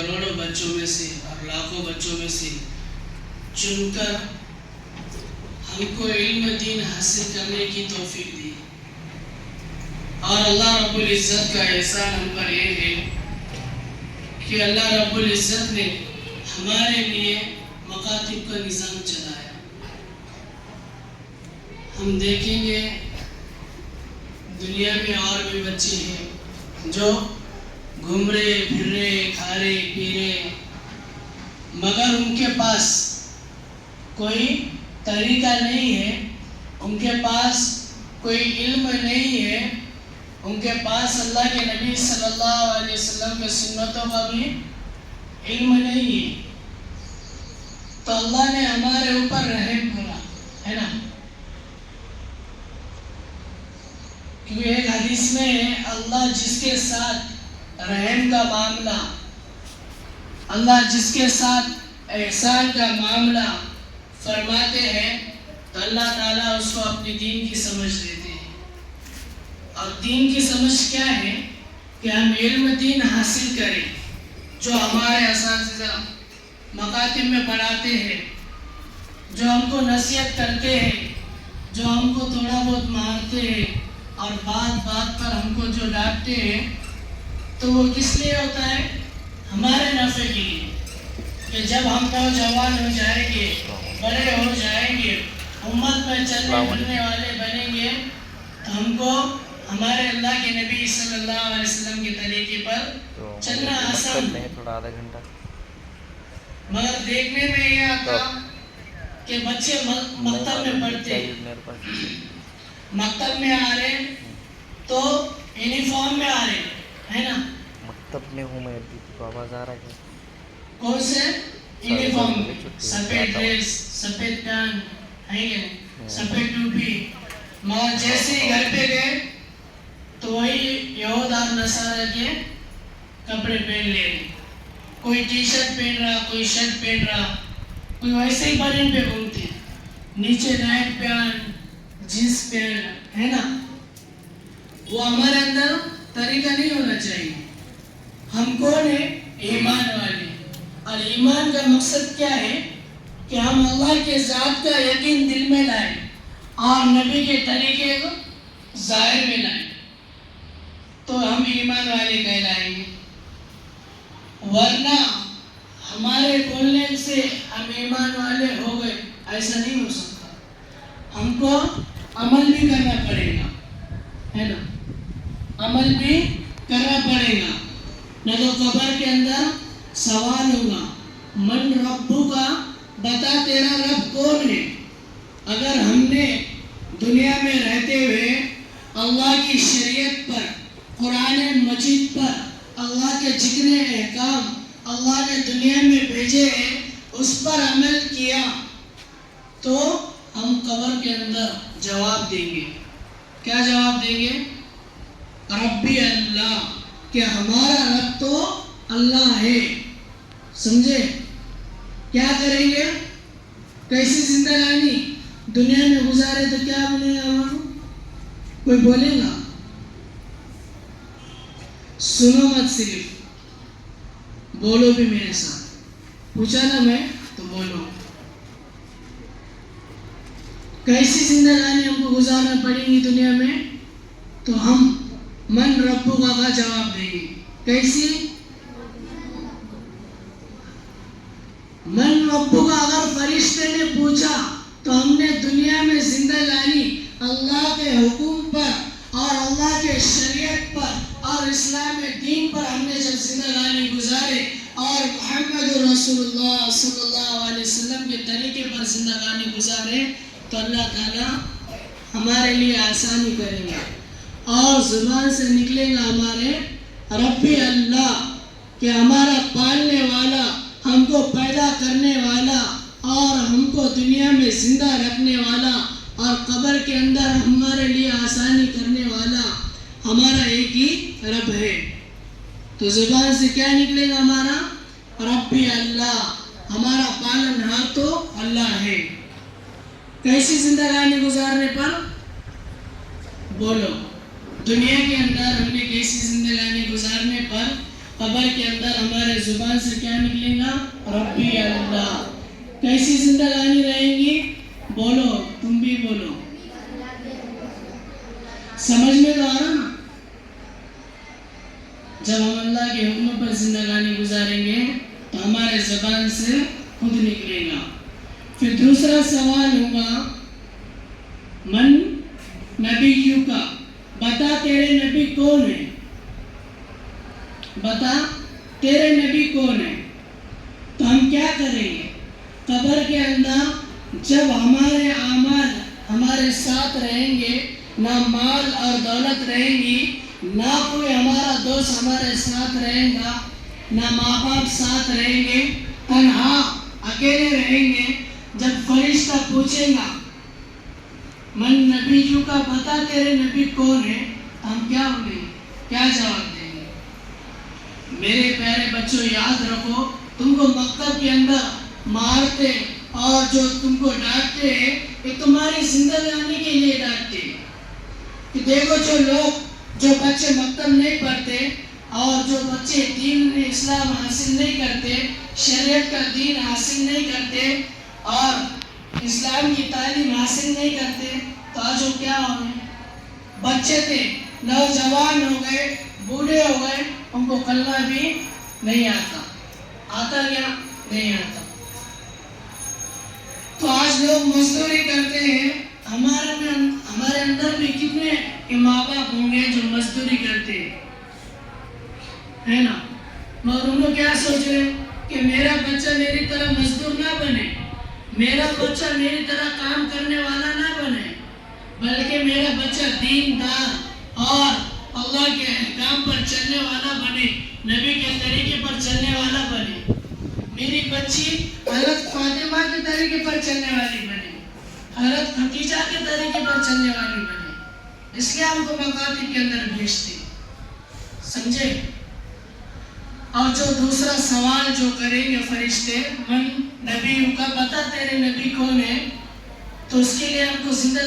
کروڑوں بچوں میں سے اور لاکھوں بچوں میں سے چن کر ہم کو علم دین حاصل کرنے کی توفیق دی. اور اللہ رب العزت کا احسان ہم پر یہ ہے کہ اللہ رب العزت نے ہمارے لیے مکاتب کا نظام چلایا. ہم دیکھیں گے دنیا میں اور بھی بچے ہیں جو گھوم رہے پھر رہے کھا رہے پی رہے، مگر ان کے پاس کوئی طریقہ نہیں ہے، ان کے پاس کوئی علم نہیں ہے، ان کے پاس اللہ کے نبی صلی اللہ علیہ وسلم کے سنتوں کا بھی علم نہیں ہے. تو اللہ نے ہمارے اوپر رحم کرا ہے نا، کیونکہ ایک حدیث میں ہے اللہ جس کے ساتھ رحم کا معاملہ، اللہ جس کے ساتھ احسان کا معاملہ فرماتے ہیں تو اللہ تعالیٰ اس کو اپنی دین کی سمجھ دیتے ہیں. اور دین کی سمجھ کیا ہے کہ ہم علم دین حاصل کریں، جو ہمارے اساتذہ مکاتب میں پڑھاتے ہیں، جو ہم کو نصیحت کرتے ہیں، جو ہم کو تھوڑا بہت مارتے ہیں اور بات بات پر ہم کو جو ڈانٹتے ہیں، تو وہ کس لیے ہوتا ہے؟ ہمارے نفع کے لیے، کہ جب ہم نوجوان ہو جائیں گے، بڑے ہو جائیں گے، امت میں چلنے پھرنے والے بنیں گے، تو ہم کو ہمارے اللہ کے نبی صلی اللہ علیہ وسلم کے طریقے پر چلنا آسان ہے. مگر دیکھنے میں یہ آتا کہ بچے مکتب میں پڑھتے ہیں، مکتب میں آ رہے تو یونیفارم میں آ رہے ہے نا. مکتب میں ہوں میں ابھی تو آواز آ رہا ہے. کون سے یونیفارم؟ سفید ڈریس، سفید پینٹ ہے کہ نہیں، سفید ٹوپی. مگر جیسے ہی گھر پہ گئے تو وہی یہود اور نصارہ کے کپڑے پہن لے رہے، کوئی ٹی شرٹ پہن رہا، کوئی شرٹ پہن رہا، کوئی ویسے ہی بدن پہ گھومتے، نیچے نائٹ پینٹ جینس پینٹ ہے نا. وہ ہمارے اندر طریقہ نہیں ہونا چاہیے. ہم کون ہیں؟ ایمان والے. اور ایمان کا مقصد کیا ہے؟ کہ ہم اللہ کے ذات کا یقین دل میں لائیں اور نبی کے طریقے کو ظاہر میں لائیں، تو ہم ایمان والے کہلائیں گے. ورنہ ہمارے بولنے سے ہم ایمان والے ہو گئے ایسا نہیں ہو سکتا. ہم کو عمل بھی کرنا پڑے گا ہے نا، عمل بھی کرنا پڑے گا. نہ تو قبر کے اندر سوال ہوگا من ربو کا، بتا تیرا رب کون ہے. اگر ہم نے دنیا میں رہتے ہوئے اللہ کی شریعت پر، قرآن مجید پر، اللہ کے جتنے احکام اللہ نے دنیا میں بھیجے ہیں اس پر عمل کیا تو ہم قبر کے اندر جواب دیں گے. کیا جواب دیں گے؟ ربی اللہ، کہ ہمارا رب تو اللہ ہے. سمجھے؟ کیا کریں گے؟ کیسی زندگانی دنیا میں گزارے تو کیا بولے گا ہمارا؟ کوئی بولے گا؟ سنو مت، صرف بولو بھی میرے ساتھ. پوچھا نا میں تو بولو. کیسی زندگانی ہم کو گزارنا پڑیں گی دنیا میں؟ تو ہم من ربو کا جواب دیں گے. کیسی؟ من ربو کا اگر فرشتے نے پوچھا تو ہم نے دنیا میں زندگانی اللہ کے حکم پر اور اللہ کے شریعت پر اور اسلام دین پر ہم نے جب زندگانی گزارے اور محمد رسول اللہ صلی اللہ علیہ وسلم کے طریقے پر زندگانی گزارے تو اللہ تعالیٰ ہمارے لیے آسانی کریں گے اور زبان سے نکلے گا ہمارے ربی اللہ، کہ ہمارا پالنے والا، ہم کو پیدا کرنے والا اور ہم کو دنیا میں زندہ رکھنے والا اور قبر کے اندر ہمارے لیے آسانی کرنے والا ہمارا ایک ہی رب ہے. تو زبان سے کیا نکلے گا؟ ہمارا ربی اللہ، ہمارا پالنہار تو اللہ ہے. کیسی زندگانی گزارنے پر؟ بولو. دنیا کے اندر ہم نے کیسی زندگانی گزارنے پر قبر کے اندر ہمارے زبان سے کیا نکلے گا؟ ربی اللہ. کیسی زندگانی رہیں گی؟ بولو، تم بھی بولو. سمجھ میں تو آ رہا نا؟ جب ہم اللہ کے حکم پر زندگانی گزاریں گے تو ہمارے زبان سے خود نکلے گا. پھر دوسرا سوال ہوگا من نبیوں کا، بتا تیرے نبی کون ہے؟ بتا تیرے نبی کون ہے؟ تو ہم کیا کریں گے؟ قبر کے اندر جب ہمارے اعمال ہمارے ساتھ رہیں گے، نہ مال اور دولت رہیں گی، نہ کوئی ہمارا دوست ہمارے ساتھ رہے گا، نہ ماں باپ ساتھ رہیں گے، تنہا اکیلے رہیں گے. جب فرشتہ پوچھے گا من نبیوں کا، بتا تیرے نبی کون ہے، ہم کیا بولیں گے؟ کیا جواب دیں گے؟ میرے پیارے بچوں، یاد رکھو، تم کو مکتب کے اندر مارتے اور جو تم کو ڈانٹتے ہیں، یہ تمہاری زندگانی کے لیے ڈانٹتے ہیں. کہ دیکھو جو بچے مکتب نہیں پڑھتے اور جو بچے دین اسلام حاصل نہیں کرتے، شریعت کا دین حاصل نہیں کرتے اور اسلام کی تعلیم حاصل نہیں کرتے، تو آج وہ کیا ہو گئے؟ بچے تھے، نوجوان ہو گئے، بوڑھے ہو گئے، ان کو کلمہ بھی نہیں آتا. آتا کیا؟ نہیں آتا. تو آج لوگ مزدوری کرتے ہیں. ہمارے اندر بھی کتنے ماں باپ ہوں گے جو مزدوری کرتے ہیں، ہے نا؟ مگر ان کو کیا سوچ رہے ہیں کہ میرا بچہ میری طرح مزدور نہ بنے، میرا بچہ میری طرح کام کرنے والا نہ بنے، بلکہ میرا بچہ دیندار اور اللہ کے احکام پر چلنے والا بنے، نبی کے طریقے پر چلنے والا بنے. میری بچی حضرت فاطمہ کے طریقے پر چلنے والی بنے، حضرت خدیجہ کے طریقے پر چلنے والی بنے. اس لیے ہم کو مکاتب کے اندر بھیجتے. سمجھے؟ اور جو دوسرا سوال جو کریں گے فرشتے، من نبیوں کا، بتا تیرے نبی کون ہے، تو اس کے لیے ہم کو زندہ